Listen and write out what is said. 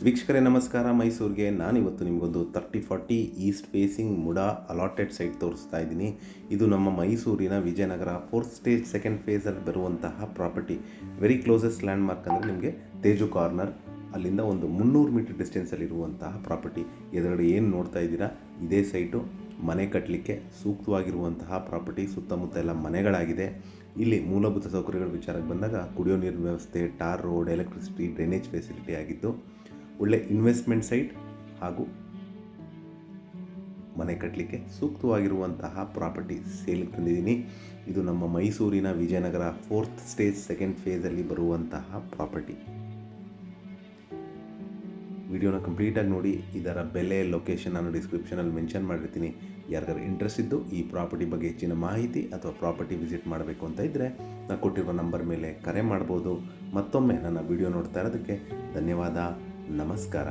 ವೀಕ್ಷಕರೇ ನಮಸ್ಕಾರ. ಮೈಸೂರಿಗೆ ನಾನಿವತ್ತು ನಿಮಗೊಂದು 3040 East facing MUDA allotted site ತೋರಿಸ್ತಾ ಇದ್ದೀನಿ. ಇದು ನಮ್ಮ ಮೈಸೂರಿನ ವಿಜಯನಗರ 4th ಸ್ಟೇಜ್ 2nd ಫೇಸಲ್ಲಿ ಬರುವಂತಹ property. Very closest land mark ಅಂದರೆ ನಿಮಗೆ ತೇಜು ಕಾರ್ನರ್, ಅಲ್ಲಿಂದ ಒಂದು 300 ಮೀಟರ್ ಡಿಸ್ಟೆನ್ಸಲ್ಲಿರುವಂತಹ ಪ್ರಾಪರ್ಟಿ. ಎದುರುಗಡೆ ಏನು ನೋಡ್ತಾ ಇದ್ದೀರಾ ಇದೇ ಸೈಟು. ಮನೆ ಕಟ್ಟಲಿಕ್ಕೆ ಸೂಕ್ತವಾಗಿರುವಂತಹ ಪ್ರಾಪರ್ಟಿ. ಸುತ್ತಮುತ್ತ ಎಲ್ಲ ಮನೆಗಳಾಗಿದೆ. ಇಲ್ಲಿ ಮೂಲಭೂತ ಸೌಕರ್ಯಗಳ ವಿಚಾರಕ್ಕೆ ಬಂದಾಗ ಕುಡಿಯೋ ನೀರಿನ ವ್ಯವಸ್ಥೆ, tar road, electricity, drainage facility ಆಗಿದ್ದು ಒಳ್ಳೆ ಇನ್ವೆಸ್ಟ್ಮೆಂಟ್ ಸೈಟ್ ಹಾಗೂ ಮನೆ ಕಟ್ಟಲಿಕ್ಕೆ ಸೂಕ್ತವಾಗಿರುವಂತಹ ಪ್ರಾಪರ್ಟಿ ಸೇಲ್ಗೆ ತಂದಿದ್ದೀನಿ. ಇದು ನಮ್ಮ ಮೈಸೂರಿನ ವಿಜಯನಗರ 4th ಸ್ಟೇಜ್ 2nd ಫೇಸಲ್ಲಿ ಬರುವಂತಹ ಪ್ರಾಪರ್ಟಿ. ವಿಡಿಯೋನ ಕಂಪ್ಲೀಟಾಗಿ ನೋಡಿ. ಇದರ ಬೆಲೆ, ಲೊಕೇಶನ್ ನಾನು ಡಿಸ್ಕ್ರಿಪ್ಷನಲ್ಲಿ ಮೆನ್ಷನ್ ಮಾಡಿರ್ತೀನಿ. ಯಾರಿಗಾರು ಇಂಟ್ರೆಸ್ಟ್ ಇದ್ದು ಈ ಪ್ರಾಪರ್ಟಿ ಬಗ್ಗೆ ಹೆಚ್ಚಿನ ಮಾಹಿತಿ ಅಥವಾ ಪ್ರಾಪರ್ಟಿ ವಿಸಿಟ್ ಮಾಡಬೇಕು ಅಂತ ಇದ್ದರೆ ನಾನು ಕೊಟ್ಟಿರುವ ನಂಬರ್ ಮೇಲೆ ಕರೆ ಮಾಡ್ಬೋದು. ಮತ್ತೊಮ್ಮೆ ನನ್ನ ವಿಡಿಯೋ ನೋಡ್ತಾ ಇರೋದಕ್ಕೆ ಧನ್ಯವಾದ. ನಮಸ್ಕಾರ.